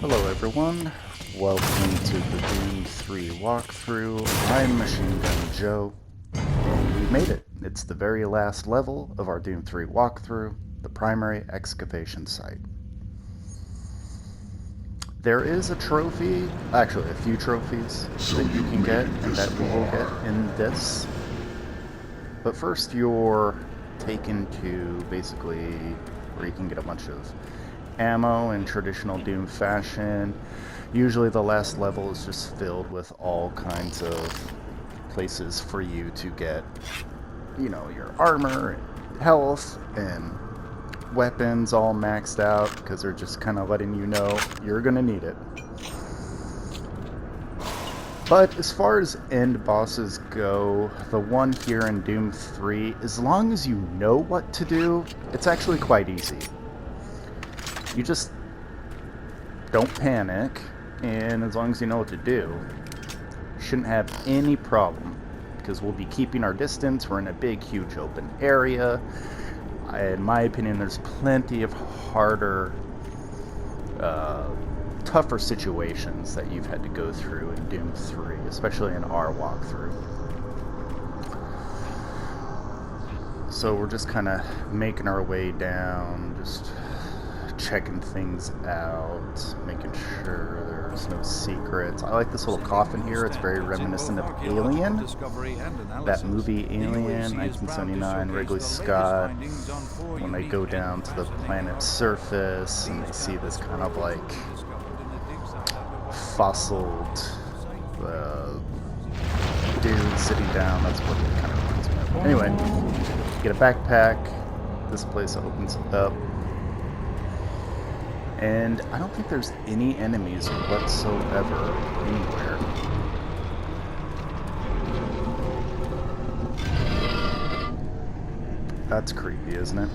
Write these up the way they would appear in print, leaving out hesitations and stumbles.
Hello everyone, welcome to the Doom 3 walkthrough. I'm Machine Gun Joe, and we made it. It's the very last level of our Doom 3 walkthrough, the primary excavation site. There is a trophy, actually a few trophies that you can get and that we will get in this. But first you're taken to basically where you can get a bunch of ammo in traditional Doom fashion. Usually the last level is just filled with all kinds of places for you to get, you know, your armor and health and weapons all maxed out, because they're just kind of letting you know you're gonna need it. But as far as end bosses go, the one here in Doom 3, as long as you know what to do, it's actually quite easy. You just don't panic, and as long as you know what to do, you shouldn't have any problem, because we'll be keeping our distance. We're in a big, huge open area. In my opinion, there's plenty of harder, tougher situations that you've had to go through in Doom 3, especially in our walkthrough. So we're just kind of making our way down, just checking things out, making sure there's no secrets. I like this little coffin here. It's very reminiscent of Alien, that movie Alien, 1979, Ridley Scott, when they go down to the planet's surface and they see this kind of like fossiled dude sitting down. That's what it kind of reminds me of. Anyway, get a backpack. This place opens up. And I don't think there's any enemies whatsoever anywhere. That's creepy, isn't it?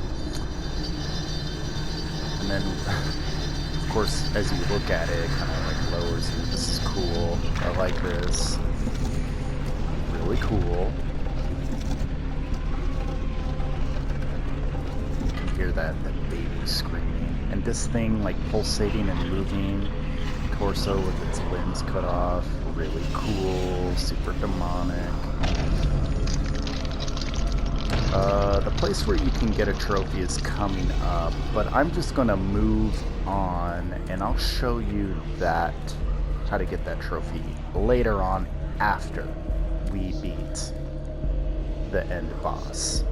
And then, of course, as you look at it, it kind of like lowers you. This is cool. I like this. Really cool. You can hear that baby screaming. And this thing like pulsating and moving, torso with its limbs cut off, really cool, super demonic. The place where you can get a trophy is coming up, but I'm just gonna move on and I'll show you that, how to get that trophy later on after we beat the end boss.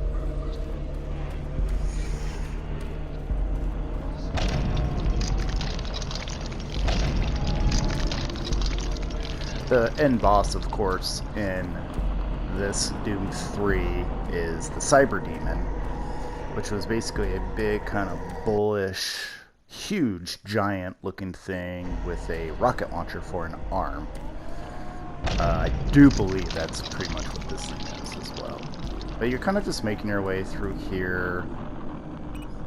The end boss, of course, in this Doom 3 is the Cyber Demon, which was basically a big, kind of bullish, huge, giant-looking thing with a rocket launcher for an arm. I do believe that's pretty much what this thing is as well. But you're kind of just making your way through here.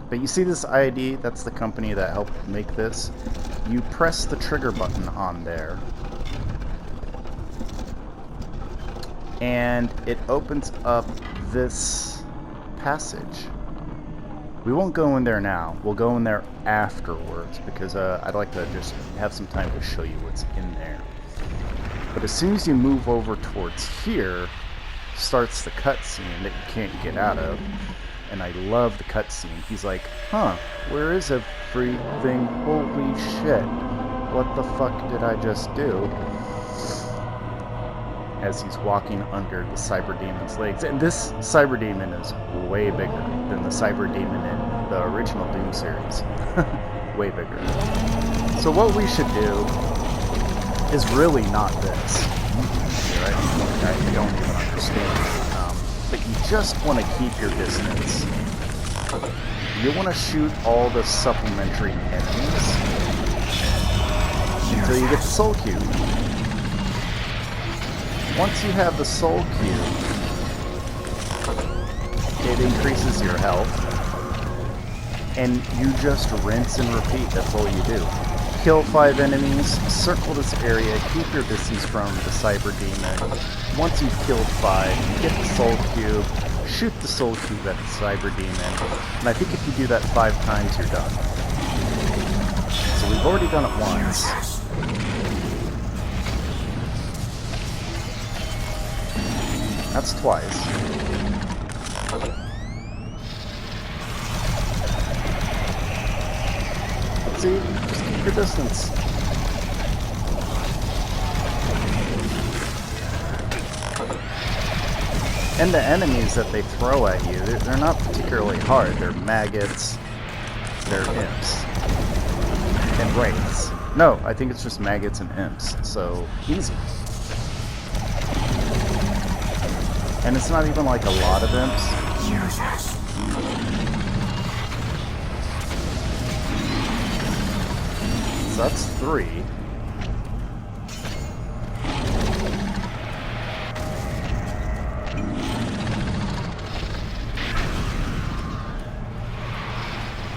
But you see this ID? That's the company that helped make this. You press the trigger button on there, and it opens up this passage. We won't go in there now. We'll go in there afterwards, because I'd like to just have some time to show you what's in there. But as soon as you move over towards here, starts the cutscene that you can't get out of. And I love the cutscene. He's like, huh, where is everything? Holy shit. What the fuck did I just do? As he's walking under the Cyber Demon's legs. And this Cyber Demon is way bigger than the Cyber Demon in the original Doom series. Way bigger. So what we should do is really not this. Right? I don't even understand. But you just want to keep your distance. You want to shoot all the supplementary enemies until you get the Soul Cube. Once you have the Soul Cube, it increases your health, and you just rinse and repeat. That's all you do. Kill 5 enemies, circle this area, keep your distance from the Cyber Demon. Once you've killed 5, you get the Soul Cube, shoot the Soul Cube at the Cyber Demon, and I think if you do that 5 times, you're done. So so we've already done it once. That's twice. See? Just keep your distance. And the enemies that they throw at you, they're not particularly hard. They're maggots, they're imps, and wraiths. No, I think it's just maggots and imps, so easy. And it's not even like a lot of imps. So that's 3.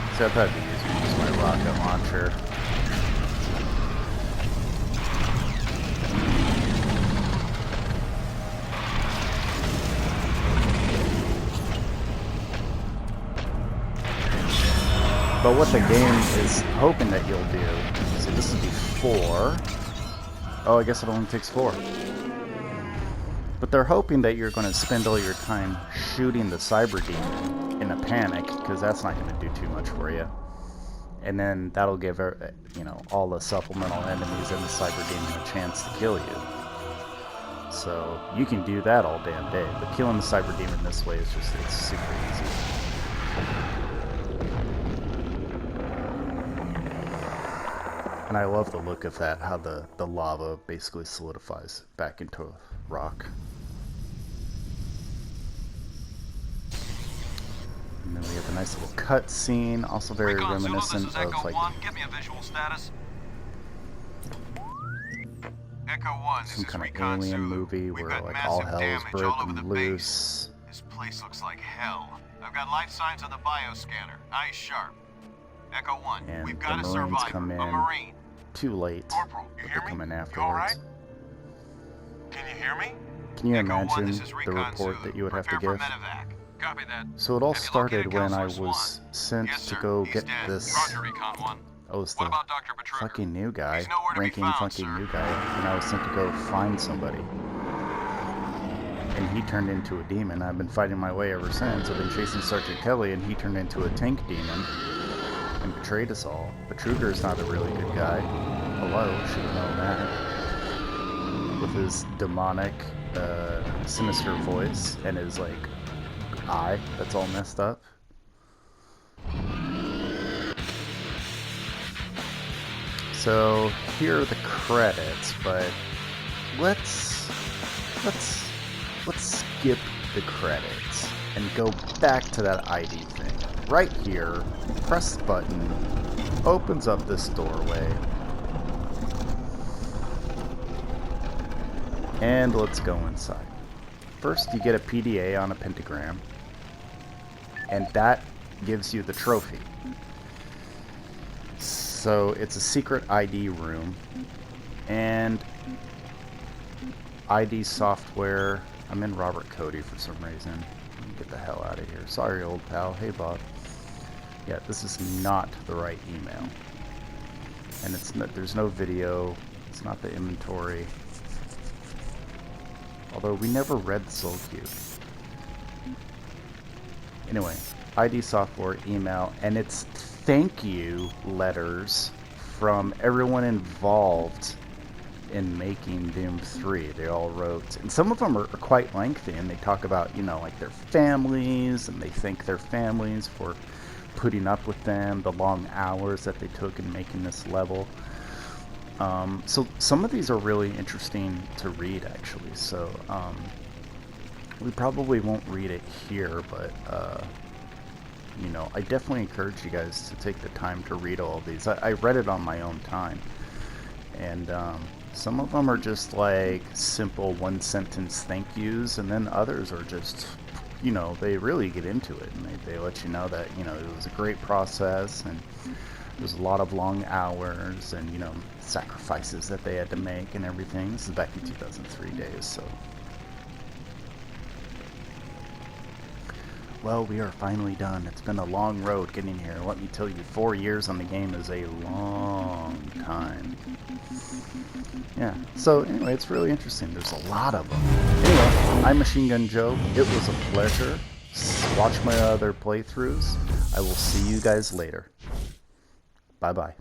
See, I thought I'd use my rocket launcher. But what the game is hoping that you'll do, so this is before, oh, I guess it only takes 4. But they're hoping that you're going to spend all your time shooting the cyber demon in a panic, because that's not going to do too much for you. And then that'll give, you know, all the supplemental enemies and the cyber demon a chance to kill you. So you can do that all damn day, but killing the cyber demon this way is just, it's super easy. And I love the look of that, how the lava basically solidifies back into rock. And then we have a nice little cut scene, also very reminiscent of like... Give me a visual status. Echo 1, some kind of alien movie where like all hell is broken loose. This place looks like hell. I've got life signs on the bioscanner. Eyes sharp. Echo 1, and we've got a Marines survivor, come in a Marine. too late, Corporal, but they come in afterwards. Right? Can you hear me? Can you Echo imagine 1, the report that you would have to give? Copy that. So it all started when I Counselor was Swan? sent Yes, to sir. go He's get dead. this. Roger, Recon 1. I was What the about Dr. Betrugger? fucking new guy, He's nowhere to be ranking found, fucking sir. new guy, and I was sent to go find somebody. And he turned into a demon. I've been fighting my way ever since. I've been chasing Sergeant Kelly, and he turned into a tank demon and betrayed us all. Betrugger's not a really good guy. Hello, should have known that. With his demonic, sinister voice and his like eye that's all messed up. So here are the credits, but let's skip the credits and go back to that ID thing. Right here, press the button, opens up this doorway, and let's go inside. First, you get a PDA on a pentagram, and that gives you the trophy. So it's a secret ID room, and ID software. I'm in Robert Cody for some reason. Let me get the hell out of here. Sorry, old pal. Hey, Bob. Yeah, this is not the right email, and it's not, there's no video. It's not the inventory. Although we never read the soul cube. Anyway, ID software, email, and it's thank you letters from everyone involved in making Doom 3. They all wrote, and some of them are quite lengthy, and they talk about, you know, like their families, and they thank their families for putting up with them, the long hours that they took in making this level. So some of these are really interesting to read, actually. So we probably won't read it here, but you know, I definitely encourage you guys to take the time to read all of these. I read it on my own time, and some of them are just like simple one-sentence thank yous, and then others are just, you know, they really get into it, and they let you know that, you know, it was a great process, and there's a lot of long hours, and, you know, sacrifices that they had to make and everything. This is back in 2003 days, so. Well, we are finally done. It's been a long road getting here. Let me tell you, 4 years on the game is a long time. Yeah, so anyway, it's really interesting. There's a lot of them. Anyway, I'm Machine Gun Joe. It was a pleasure. Watch my other playthroughs. I will see you guys later. Bye-bye.